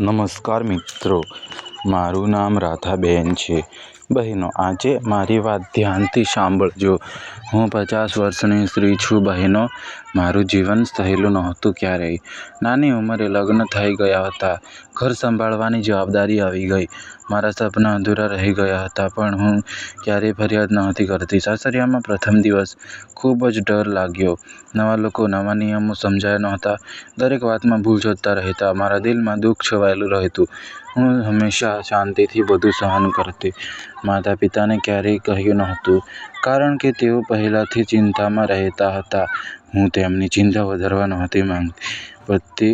નમસ્કાર મિત્રો, મારું નામ રાધાબેન છે. બહેનો, આજે મારી વાત ધ્યાનથી સાંભળજો. હું 50 વર્ષની સ્ત્રી છું. બહેનો, મારું જીવન સહેલું નહોતું ક્યારેય. નાની ઉંમરે લગ્ન થઈ ગયા હતા. ઘર સંભાળવાની જવાબદારી આવી ગઈ. મારા સપના અધૂરા રહી ગયા હતા. પણ હું ક્યારેય ફરિયાદ નહોતી કરતી. સાસરિયામાં પ્રથમ દિવસ ખૂબ જ ડર લાગ્યો. નવા લોકો, નવા નિયમો સમજાયા નહોતા. દરેક વાતમાં ભૂલ શોધતા રહેતા. મારા દિલમાં દુઃખ છવાયેલું રહેતું. હું હંમેશા શાંતિથી બધું સહન કરતી. માતા પિતાને ક્યારેય કહ્યું નહોતું, કારણ કે તેઓ પહેલાથી ચિંતામાં રહેતા હતા. હું તેમની ચિંતા વધારવા નહોતી માંગતી. પતિ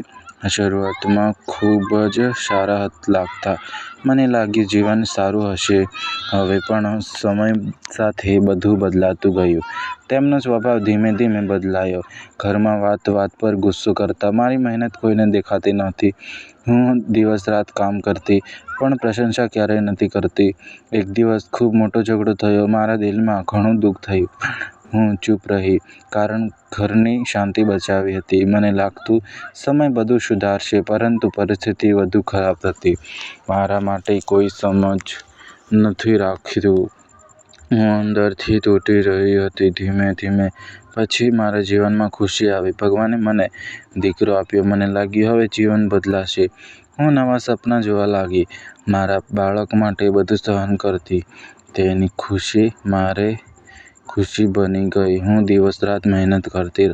શરૂઆતમાં ખૂબ જ સારા લાગતા. મને લાગ્યું જીવન સારું હશે. હવે પણ સમય સાથે બધું બદલાતું ગયું. તેમનો સ્વભાવ ધીમે ધીમે બદલાયો. ઘરમાં વાત વાત પર ગુસ્સો કરતા. મારી મહેનત કોઈને દેખાતી નહોતી. હું દિવસ રાત કામ કરતી, પણ પ્રશંસા ક્યારેય નહોતી કરતી. એક દિવસ ખૂબ મોટો ઝઘડો થયો. મારા દિલમાં ઘણું દુઃખ થયું, પણ હું ચૂપ રહી, કારણ ઘરની શાંતિ બચાવી હતી. મને લાગતું સમય બધું સુધારશે, પરંતુ પરિસ્થિતિ વધુ ખરાબ હતી. મારા માટે કોઈ સમજ નથી રાખતું. હું અંદરથી તૂટી રહી હતી. ધીમે ધીમે પછી મારા જીવનમાં ખુશી આવી. ભગવાને મને દીકરો આપ્યો. મને લાગ્યું હવે જીવન બદલાશે. હું નવા સપના જોવા લાગી. મારા બાળક માટે બધું સહન કરતી. તેની ખુશી મારી ખુશી બની ગઈ. હું દિવસ રાત મહેનત કરતી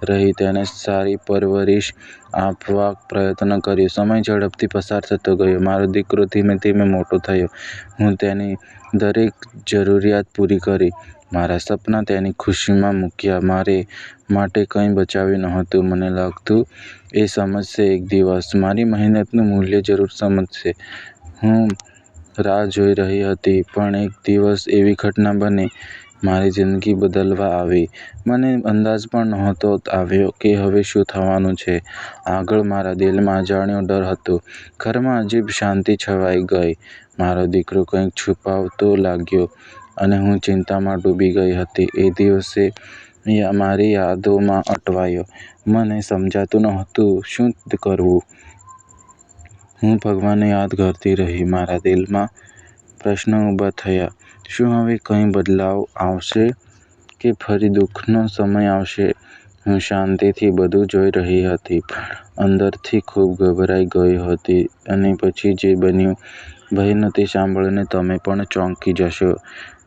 રહી. તેને સારી પરવરિશ આપવા પ્રયત્ન કર્યો. સમય ઝડપથી પસાર થતો ગયો. મારો દીકરો ધીમે ધીમે મોટો થયો. હું તેની દરેક જરૂરિયાત પૂરી કરી. મારા સપના તેની ખુશીમાં મૂક્યા. મારે માટે કંઈ બચાવ્યું નહોતું. મને લાગતું એ સમજશે એક દિવસ. મારી મહેનતનું મૂલ્ય જરૂર સમજશે. હું રાહ જોઈ રહી હતી, પણ એક દિવસ એવી ઘટના બની, મારી જિંદગી બદલવા આવી. મને અંદાજ પણ નહોતો આવ્યો કે હવે શું થવાનું છે આગળ. મારા દિલમાં અજાણ્યો ડર હતો. ઘરમાં અજીબ શાંતિ છવાઈ ગઈ. મારો દીકરો કંઈક છુપાવતો લાગ્યો, અને હું ચિંતામાં ડૂબી ગઈ હતી. એ દિવસે મારી યાદોમાં અટવાયો. મને સમજાતું નહોતું શું કરવું. હું ભગવાનને યાદ કરતી રહી. મારા દિલમાં પ્રશ્નો ઊભા થયા. શું હવે કંઈ બદલાવ આવશે, કે ફરી દુઃખનો સમય આવશે? હું શાંતિથી બધું જોઈ રહી હતી, પણ અંદરથી ખૂબ ગભરાઈ ગઈ હતી. અને પછી જે બન્યું, બહેનો, તે સાંભળીને તમે પણ ચોંકી જશો.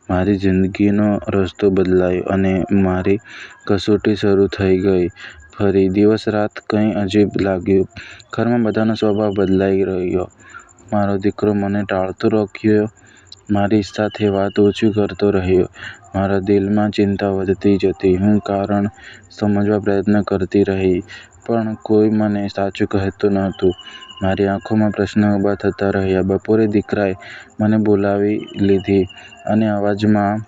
મારી જિંદગીનો રસ્તો બદલાયો, અને મારી કસોટી શરૂ થઈ ગઈ. ફરી દિવસ રાત કંઈ અજીબ લાગ્યું. ઘરમાં બધાનો સ્વભાવ બદલાઈ રહ્યો. મારો દીકરો મને ટાળતો રહ્યો. મારી સાથે વાત ઓછી કરતો રહ્યો. મારા દિલમાં ચિંતા વધતી જતી. હું કારણ સમજવા પ્રયત્ન કરતી રહી, પણ કોઈ મને સાચું કહેતું નહોતું. મારી આંખોમાં પ્રશ્નો ઊભા થતા રહ્યા. બપોરે દીકરાએ મને બોલાવી લીધી, અને અવાજમાં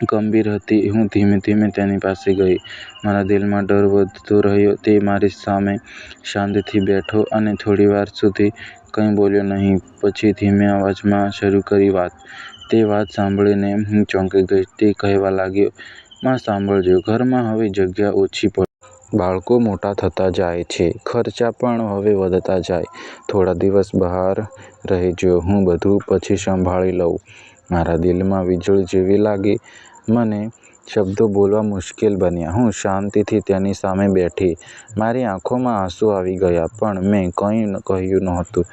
ગંભીર હતી. હું ધીમે ધીમે તેની પાસે ગઈ. મારા દિલમાં ડર વધતો રહ્યો. તે મારી સામે શાંતિથી બેઠો, અને થોડી વાર સુધી કંઈ બોલ્યો નહીં. પછી ધીમે અવાજમાં શરૂ કરી વાત. તે વાત સાંભળીને હું ચોંકી ગઈ. તે કહેવા લાગ્યો, માં, સાંભળજો, ઘરમાં હવે જગ્યા ઓછી પડી. બાળકો મોટા થતા જાય છે. ખર્ચા પણ હવે વધતા જાય. થોડા દિવસ બહાર રહેજો. હું બધું પછી સંભાળી લઉં. મારા દિલમાં વીજળી જેવી લાગી. મને શબ્દો બોલવા મુશ્કેલ બન્યા. હું શાંતિથી તેની સામે બેઠી. મારી આંખોમાં આંસુ આવી ગયા, પણ મેં કંઈ કહ્યું નહોતું.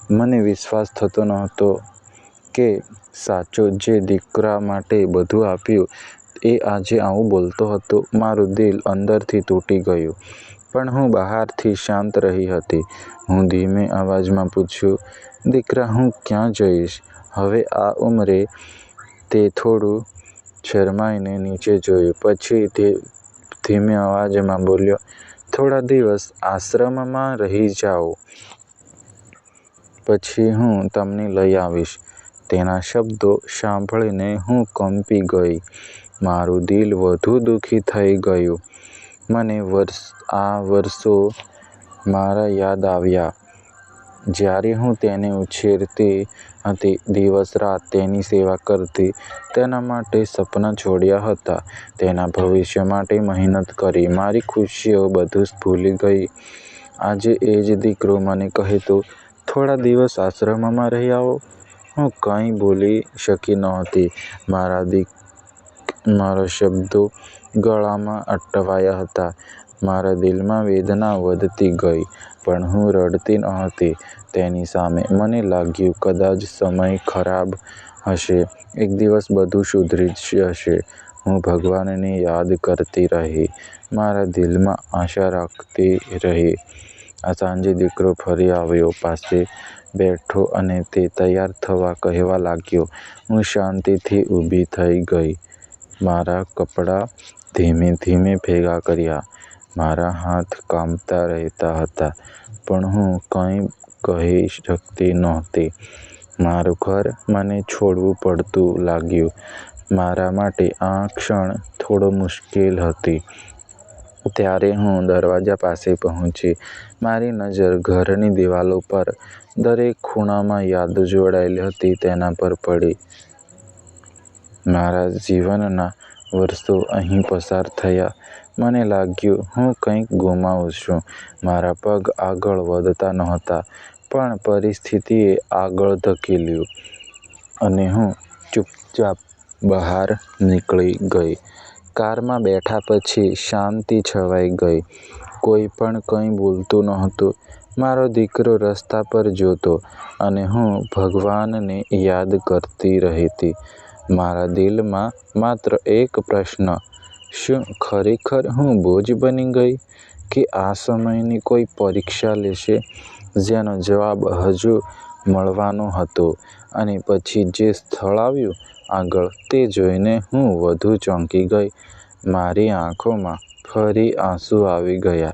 મને વિશ્વાસ થતો નહોતો કે સાચો જે દીકરા માટે બધું આપ્યું, એ આજે આવું બોલતો હતો. મારું દિલ અંદરથી તૂટી ગયું, પણ હું બહારથી શાંત રહી હતી. હું ધીમે અવાજમાં પૂછ્યું, દીકરા, હું ક્યાં જઈશ હવે આ ઉંમરે? તે થોડું શરમાઈને નીચે જોયું. પછી તે ધીમે અવાજમાં બોલ્યો, થોડા દિવસ આશ્રમમાં રહી જાઓ, પછી હું તમને લઈ આવીશ. તેના શબ્દો સાંભળીને હું કંપી ગઈ. મારું દિલ વધુ દુઃખી થઈ ગયું. મને આ વર્ષો મારા યાદ આવ્યા, જ્યારે હું તેને ઉછેરતી હતી. દિવસ રાત તેની સેવા કરતી. તેના માટે સપના છોડ્યા હતા. તેના ભવિષ્ય માટે મહેનત કરી. મારી ખુશીઓ બધું ભૂલી ગઈ. આજે એ જ દીકરો મને કહેતો, થોડા દિવસ આશ્રમમાં રહી આવો. હું કંઈ બોલી શકી નહોતી. મારા શબ્દો ગળામાં અટવાયા હતા. મારા દિલમાં વેદના વધતી ગઈ, પણ હું રડતી નહોતી. તેની સામે મને લાગ્યું કદાચ સમય ખરાબ હશે, એક દિવસ બધું સુધરી જશે. હું ભગવાનને યાદ કરતી રહી, મારા દિલમાં આશા રાખતી રહી. સાંજે દીકરો ફરી આવ્યો, પાસે બેઠો અને તે તૈયાર થવા કહેવા લાગ્યો. હું શાંતિથી ઊભી થઈ ગઈ. મારા કપડાં ધીમે ધીમે ભેગા કર્યા. મારા હાથ કામતા રહેતા હતા, પણ હું કંઈ કહી શકતી નહોતી. મારું ઘર મને છોડવું પડતું લાગ્યું. મારા માટે આ ક્ષણ થોડો મુશ્કેલ હતી. ત્યારે હું દરવાજા પાસે પહોંચી. મારી નજર ઘરની દિવાલો પર, દરેક ખૂણામાં યાદો જોડાયેલી હતી તેના પર પડી. મારા જીવનના વર્ષો અહીં પસાર થયા. મને લાગ્યું હું કંઈક ગુમાવું છું. મારા પગ આગળ વધતા નહોતા, પણ પરિસ્થિતિએ આગળ ધકેલ્યું, અને હું ચૂપચાપ બહાર નીકળી ગઈ. કારમાં બેઠા પછી શાંતિ છવાઈ ગઈ. કોઈ પણ કંઈ બોલતું નહોતું. મારો દીકરો રસ્તા પર જોતો, અને હું ભગવાનને યાદ કરતી રહેતી. મારા દિલમાં માત્ર એક પ્રશ્ન, શું ખરેખર હું બોજ બની ગઈ, કે આ સમયની કોઈ પરીક્ષા લેશે, જેનો જવાબ હજુ મળવાનો હતો? અને પછી જે સ્થળ આવ્યું આગળ, તે જોઈને હું વધુ ચોંકી ગઈ. મારી આંખોમાં ફરી આંસુ આવી ગયા,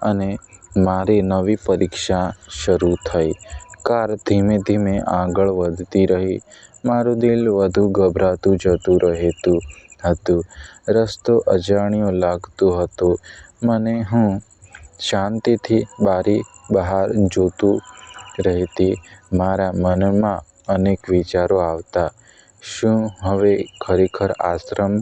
અને મારી નવી પરીક્ષા શરૂ થઈ. કાર ધીમે ધીમે આગળ વધતી રહી. મારું દિલ વધુ ગભરાતું જતું રહેતું હતું. રસ્તો અજાણ્યો લાગતો હતો મને. હું શાંતિથી બારી બહાર જોતું રહેતી. મારા મનમાં અનેક વિચારો આવતા. શું હવે ખરેખર આશ્રમ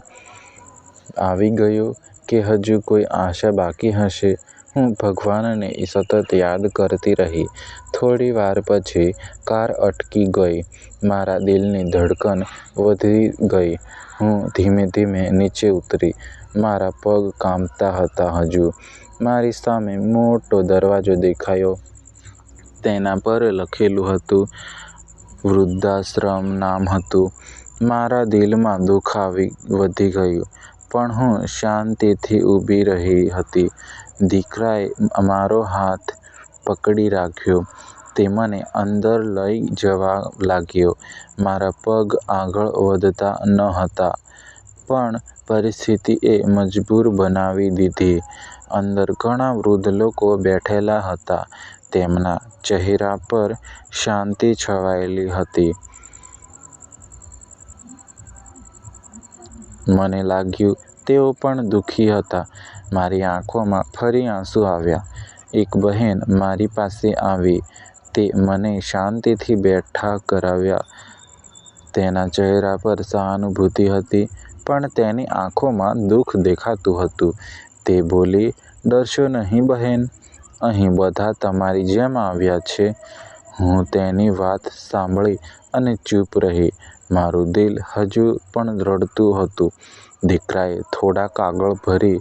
આવી ગયો, કે હજુ કોઈ આશા બાકી હશે? હું ભગવાનને સતત યાદ કરતી રહી. થોડી વાર પછી કાર અટકી ગઈ. મારા દિલની ધડકન વધી ગઈ. હું ધીમે ધીમે નીચે ઉતરી. મારા પગ કામતા હતા હજુ. મારી સામે મોટો દરવાજો દેખાયો. તેના પર લખેલું હતું વૃદ્ધાશ્રમ નામ હતું. મારા દિલમાં દુઃખ વધી ગયું, પણ હું શાંતિથી ઊભી રહી હતી. દીકરાએ મારો હાથ પકડી રાખ્યો. તે મને અંદર લઈ જવા લાગ્યો. મારા પગ આગળ વધતા ન હતા, પણ પરિસ્થિતિએ મજબૂર બનાવી દીધી. અંદર ઘણા વૃદ્ધ લોકો બેઠેલા હતા. તેમના ચહેરા પર શાંતિ છવાયેલી હતી. મને લાગ્યું તેઓ પણ દુઃખી હતા. મારી આંખોમાં ફરી આંસુ આવ્યા. એક બહેન મારી પાસે આવી. તે મને શાંતિથી બેઠા કરાવ્યા. તેના ચહેરા પર સહાનુભૂતિ હતી, પણ તેની આંખોમાં દુઃખ દેખાતું હતું. તે બોલી, ડરશો નહીં બહેન, અહીં બધા તમારી જેમ આવ્યા છે. હું તેની વાત સાંભળી અને ચૂપ રહી. મારું દિલ હજુ પણ રડતું હતું. દીકરાએ થોડા કાગળ ભરી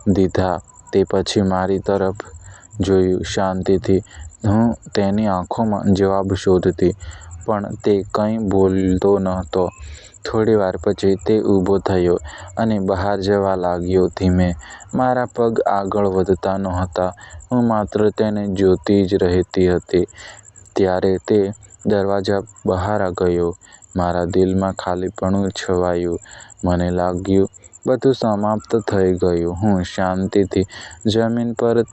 દીધા. તે પછી મારી તરફ જોયું શાંતિથી. હું તેની આંખોમાં જવાબ શોધતી, પણ તે કંઈ બોલતો નહોતો. થોડી વાર પછી તે ઊભો થયો અને બહાર જવા લાગ્યો ધીમે. મારા પગ આગળ વધતા નહોતા. હું માત્ર તેને જોતી જ રહેતી હતી. ત્યારે તે દરવાજા બહાર ગયો. મારા દિલમાં ખાલીપણું છવાયું. મને લાગ્યું બધું સમાપ્ત થઈ ગયું. હું શાંતિથી જમીન પર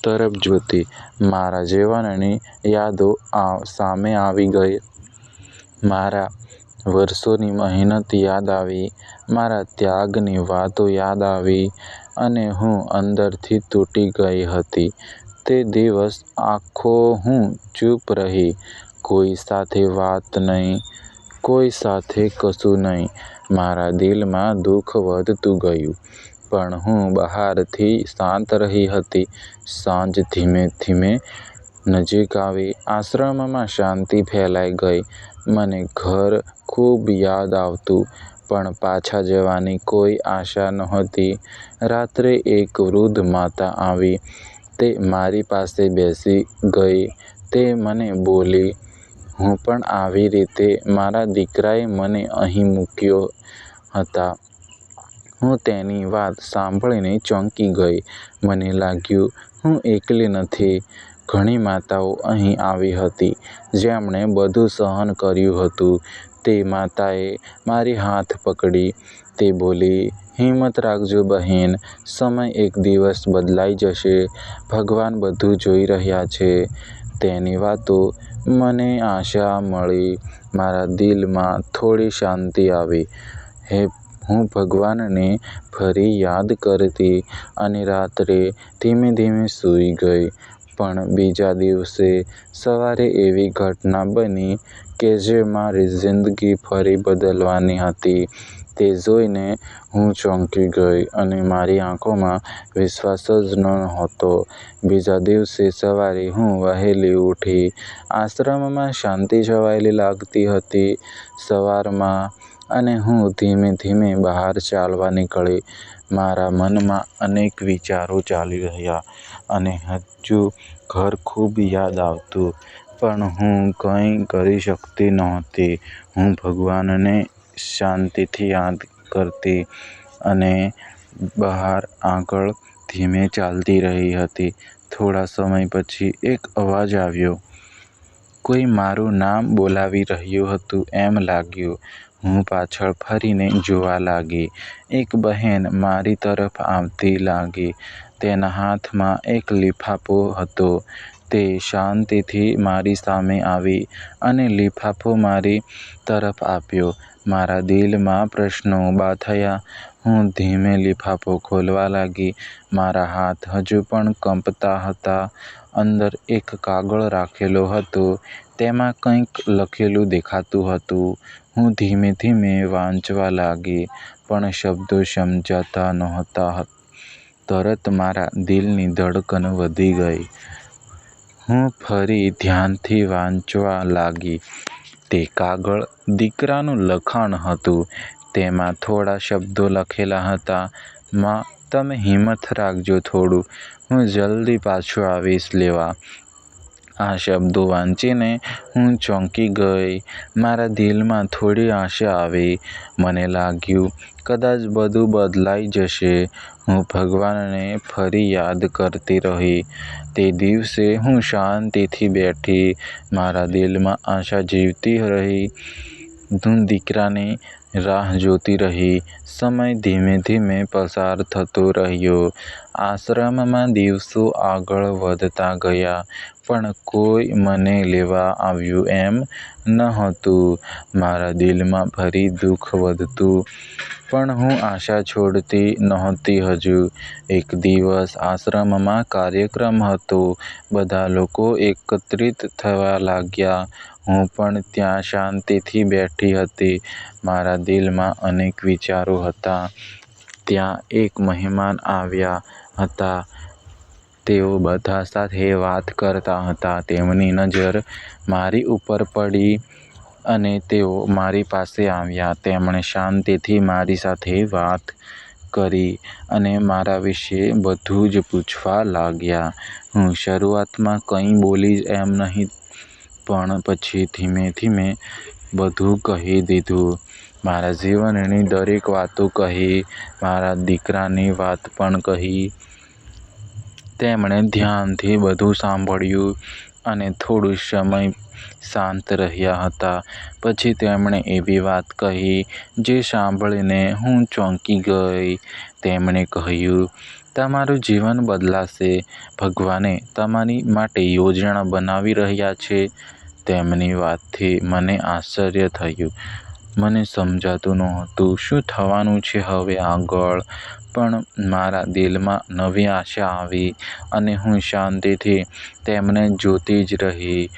તરફ જોતી. મારા જીવનની યાદો સામે આવી ગઈ. મારા વર્ષોની મહેનત યાદ આવી. મારા ત્યાગની વાતો યાદ આવી, અને હું અંદરથી તૂટી ગઈ હતી. તે દિવસ આખો હું ચૂપ રહી. કોઈ સાથે વાત નહીં, કોઈ સાથે કશું નહીં. મારા દિલમાં દુઃખ વધતું ગયું, પણ હું બહારથી શાંત રહી હતી. સાંજ ધીમે ધીમે નજીક આવી આશ્રમમાં શાંતિ ફેલાઈ ગઈ. મને ઘર ખૂબ યાદ આવતું, પણ પાછા જવાની કોઈ આશા નહોતી. રાત્રે એક વૃદ્ધ માતા આવી. તે મારી પાસે બેસી ગઈ. તે મને બોલી, "હું પણ આવી રીતે મારા દીકરાએ મને અહીં મૂક્યો હતા." હું તેની વાત સાંભળીને ચોંકી ગઈ. મને લાગ્યું, હું એકલી નથી. ઘણી માતાઓ અહીં આવી હતી, જેમણે બધું સહન કર્યું હતું. તે માતાએ મારી હાથ પકડી. તે બોલી, "હિંમત રાખજો બહેન. સમય એક દિવસ બદલાઈ જશે. ભગવાન બધું જોઈ રહ્યા છે." તેની વાતો મને આશા મળી. મારા દિલમાં થોડી શાંતિ આવી. હું ભગવાનને ફરી યાદ કરતી અને રાત્રે ધીમે ધીમે સૂઈ ગઈ. પણ બીજા દિવસે સવારે એવી ઘટના બની કે જે મારી જિંદગી ફરી બદલવાની હતી. તે જોઈને હું ચોંકી ગઈ અને મારી આંખોમાં વિશ્વાસ જ નહોતો. બીજા દિવસે સવારે હું વહેલી ઉઠી. આશ્રમમાં શાંતિ છવાયેલી લાગતી હતી સવારમાં, અને હું ધીમે ધીમે બહાર ચાલવા નીકળી. મારા મનમાં અનેક વિચારો ચાલી રહ્યા અને હજુ ઘર ખૂબ યાદ આવતું, પણ હું કંઈ કરી શકતી નહોતી. હું ભગવાનને શાંતિથી યાદ કરતી અને બહાર આગળ ધીમે ચાલતી રહી હતી. થોડા સમય પછી એક અવાજ આવ્યો. કોઈ મારું નામ બોલાવી રહ્યું હતું એમ લાગ્યું. હું પાછળ ફરીને જોવા લાગી. એક બહેન મારી તરફ આવતી લાગી. તેના હાથમાં એક લિફાફો હતો. તે શાંતિથી મારી સામે આવી અને લિફાફો મારી તરફ આપ્યો. મારા દિલમાં પ્રશ્નો ઊભા થયા. હું ધીમે લિફાફો ખોલવા લાગી. મારા હાથ હજુ પણ કંપતા હતા. અંદર એક કાગળ રાખેલો હતો. તેમાં કંઈક લખેલું દેખાતું હતું. હું ધીમે ધીમે વાંચવા લાગી, પણ શબ્દો સમજાતા નહોતા. તરત મારા દિલની ધડકન વધી ગઈ. હું ફરી ધ્યાનથી વાંચવા લાગી. તે કાગળ દીકરાનું લખાણ હતું. તેમાં થોડા શબ્દો લખેલા હતા. "માં, તમે હિંમત રાખજો થોડું. હું જલ્દી પાછો આવીશ લેવા." આ શબ્દો વાંચીને હું ચોંકી ગઈ. મારા દિલમાં થોડી આશા આવી. મને લાગ્યું, કદાચ બધું બદલાઈ જશે. હું ભગવાનને ફરી યાદ કરતી રહી. તે દિવસે હું શાંતિથી બેઠી. મારા દિલમાં આશા જીવતી રહી. હું દીકરાની રાહ જોતી રહી. સમય ધીમે ધીમે પસાર થતો રહ્યો. આશ્રમમાં દિવસો આગળ વધતા ગયા, પણ કોઈ મને લેવા આવ્યું એમ નહોતું. મારા દિલમાં ફરી દુઃખ વધતું, પણ હું આશા છોડતી નહોતી હજુ. એક દિવસ આશ્રમમાં કાર્યક્રમ હતો. બધા લોકો એકત્રિત થવા લાગ્યા. હું પણ ત્યાં શાંતિથી બેઠી હતી. મારા દિલમાં અનેક વિચારો હતા. ત્યાં એક મહેમાન આવ્યા હતા. તેઓ બધા સાથે વાત કરતા હતા. તેમની નજર મારી ઉપર પડી અને તેઓ મારી પાસે આવ્યા. તેમણે શાંતિથી મારી સાથે વાત કરી અને મારા વિશે બધું જ પૂછવા લાગ્યા. હું શરૂઆતમાં કંઈ બોલી એમ નહીં, પણ પછી ધીમે ધીમે બધું કહી દીધું. મારા જીવનની દરેક વાતો કહી. મારા દીકરાની વાત પણ કહી. તેમણે ધ્યાનથી બધું સાંભળ્યું અને થોડો સમય શાંત રહ્યા હતા. પછી તેમણે એવી વાત કહી જે સાંભળીને હું ચોંકી ગઈ. તેમણે કહ્યું, "તમારું જીવન બદલાશે. ભગવાને તમારી માટે યોજના બનાવી રહ્યા છે." તેમની વાતથી મને આશ્ચર્ય થયું. મને સમજાતું નહોતું શું થવાનું છે હવે આગળ, પણ મારા દિલમાં નવી આશા આવી અને હું શાંતિથી તેમને જોતી જ રહી.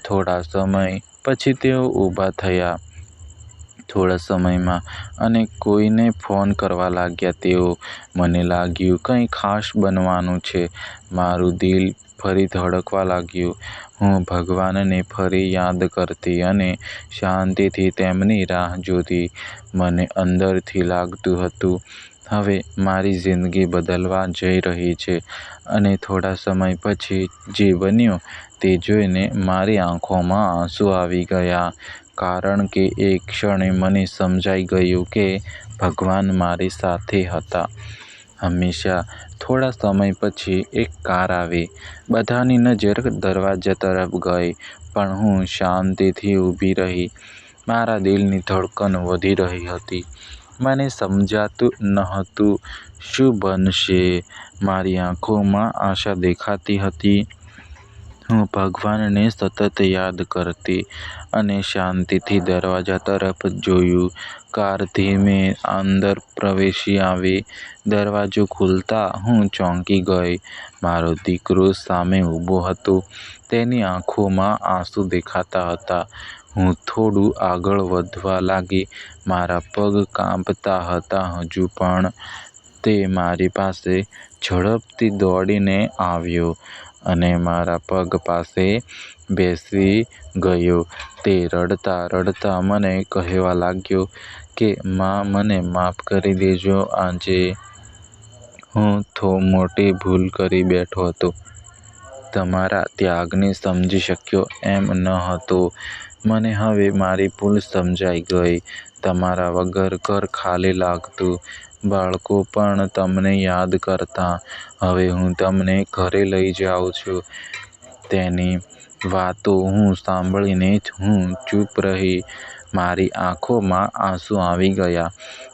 થોડા સમય પછી તેઓ ઊભા થયા. થોડા સમયમાં અને કોઈને ફોન કરવા લાગ્યા તેઓ. મને લાગ્યું કંઈ ખાસ બનવાનું છે. મારું દિલ ફરી ધડકવા લાગ્યું. હું ભગવાનને ફરી યાદ કરતી અને શાંતિથી તેમની રાહ જોતી. મને અંદરથી લાગતું હતું, હવે મારી જિંદગી બદલવા જઈ રહી છે. અને થોડા સમય પછી જે બન્યું તે જોઈને મારી આંખોમાં આંસુ આવી ગયા, કારણ કે એક ક્ષણે મને સમજાઈ ગયું કે ભગવાન મારી સાથે હતા હંમેશા. થોડા સમય પછી એક કાર આવી. બધાની નજર દરવાજા તરફ ગઈ, પણ હું શાંતિથી ઊભી રહી. મારા દિલની ધડકન વધી રહી હતી. મને સમજાતું નહોતું શું બનશે. મારી આંખોમાં આશા દેખાતી હતી. હું ભગવાનને સતત યાદ કરતી અને શાંતિથી દરવાજા તરફ જોયું. કાર ધીમે અંદર પ્રવેશી આવી. દરવાજો ખુલતા હું ચોંકી ગઈ. મારો દીકરો સામે ઊભો હતો. તેની આંખોમાં આંસુ દેખાતા હતા. હું થોડું આગળ વધવા લાગી. મારા પગ કાંપતા હતા હજુ પણ. તે મારી પાસે ઝડપથી દોડીને આવ્યો અને મારા પગ પાસે બેસી ગયો. તે રડતા રડતા મને કહેવા લાગ્યો કે માં, મને માફ કરી દેજો. આજે હું મોટી ભૂલ કરી બેઠો હતો. તમારા ત્યાગને સમજી શક્યો એમ ન હતો. મને હવે મારી ભૂલ સમજાઈ ગઈ. તમારા વગર ઘર ખાલી લાગતું. બાળકો પણ તમને યાદ કરતા. હવે હું તમને ઘરે લઈ જાઉં છું. તેની વાતો હું સાંભળીને હું ચૂપ રહી. મારી આંખોમાં આંસુ આવી ગયા.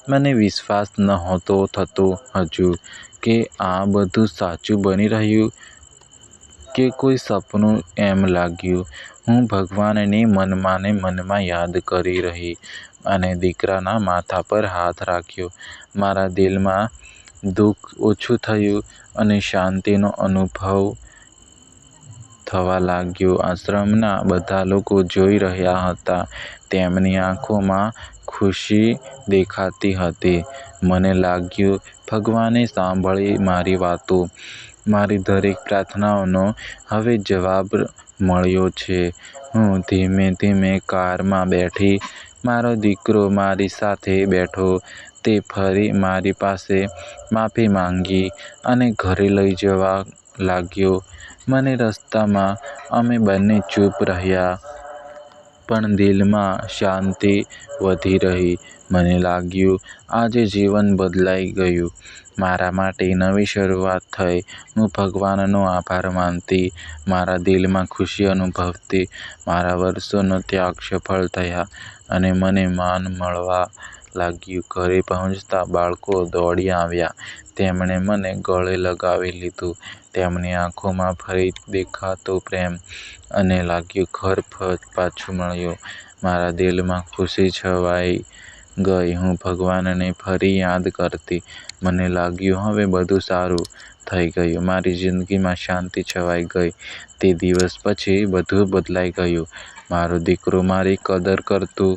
મને વિશ્વાસ નહોતો થતો હજુ કે આ બધું સાચું બની રહ્યું કે કોઈ સપનું. એમ લાગ્યું હું ભગવાનને મનમાં ને મનમાં યાદ કરી રહી અને દીકરાના માથા પર હાથ રાખ્યો. મારા દિલમાં દુઃખ ઓછું થયું અને શાંતિનો અનુભવ થવા લાગ્યો. આશ્રમના બધા લોકો જોઈ રહ્યા હતા. તેમની આંખોમાં ખુશી દેખાતી હતી. મને લાગ્યું ભગવાને સાંભળી મારી વાતો. મારી દરેક પ્રાર્થનાઓનો હવે જવાબ મળ્યો છે. હું ધીમે ધીમે કારમાં બેઠી. મારો દીકરો મારી સાથે બેઠો. તે ફરી મારી પાસે માફી માંગી અને ઘરે લઈ જવા લાગ્યો. મને રસ્તામાં અમે બંને ચૂપ રહ્યા, પણ દિલમાં શાંતિ વધી રહી. મને લાગ્યું આજે જીવન બદલાઈ ગયું. મારા માટે નવી શરૂઆત થઈ. હું ભગવાનનો આભાર માનતી. મારા દિલમાં ખુશી અનુભવતી. મારા વર્ષોનો ત્યાગ સફળ થયા અને મને માન મળવા લાગ્યું. ઘરે પહોંચતા બાળકો દોડી આવ્યા. તેમણે મને ગળે લગાવી લીધું. તેમની આંખોમાં ફરી દેખાતો પ્રેમ અને લાગ્યું ઘર પાછું મળ્યું. મારા દિલમાં ખુશી છવાઈ ગઈ. હું ભગવાનને ફરી યાદ કરતી. મને લાગ્યું હવે બધું સારું થઈ ગયું. મારી જિંદગીમાં શાંતિ છવાઈ ગઈ. તે દિવસ પછી બધું બદલાઈ ગયું. મારો દીકરો મારી કદર કરતું.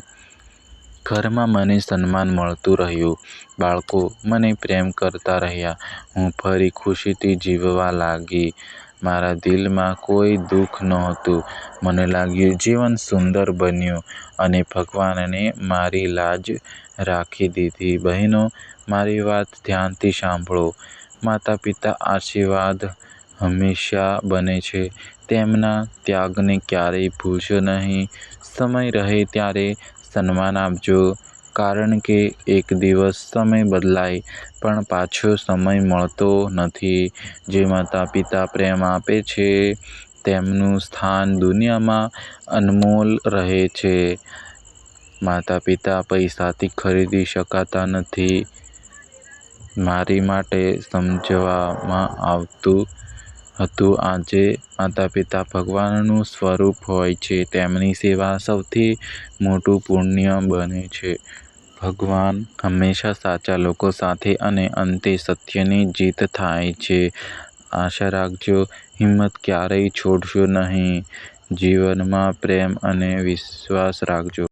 ઘરમાં મને સન્માન મળતું રહ્યું. બાળકો મને પ્રેમ કરતા રહ્યા. હું ફરી ખુશીથી જીવવા લાગી. મારા દિલમાં કોઈ દુઃખ નહોતું. મને લાગ્યું જીવન સુંદર બન્યું અને ભગવાનને મારી લાજ રાખી દીધી. બહેનો, મારી વાત ધ્યાનથી સાંભળો. માતા પિતા આશીર્વાદ હંમેશા બને છે. તેમના ત્યાગને ક્યારેય ભૂલશો નહીં. સમય રહે ત્યારે સન્માન આપજો, કારણ કે એક દિવસ સમય બદલાય પણ પાછો સમય મળતો નથી. જે માતા પિતા પ્રેમ આપે છે તેમનું સ્થાન દુનિયામાં અનમોલ રહે છે. માતા પિતા પૈસાથી ખરીદી શકાતા નથી. મારી માટે સમજવામાં આવતું હતું આજે માતા પિતા ભગવાનનું સ્વરૂપ હોય છે. તેમની સેવા સૌથી મોટું પુણ્ય બને છે. ભગવાન હંમેશા સાચા લોકો સાથે અને અંતે સત્યની જીત થાય છે. આશા રાખજો. હિંમત ક્યારેય છોડશો નહીં. જીવનમાં પ્રેમ અને વિશ્વાસ રાખજો.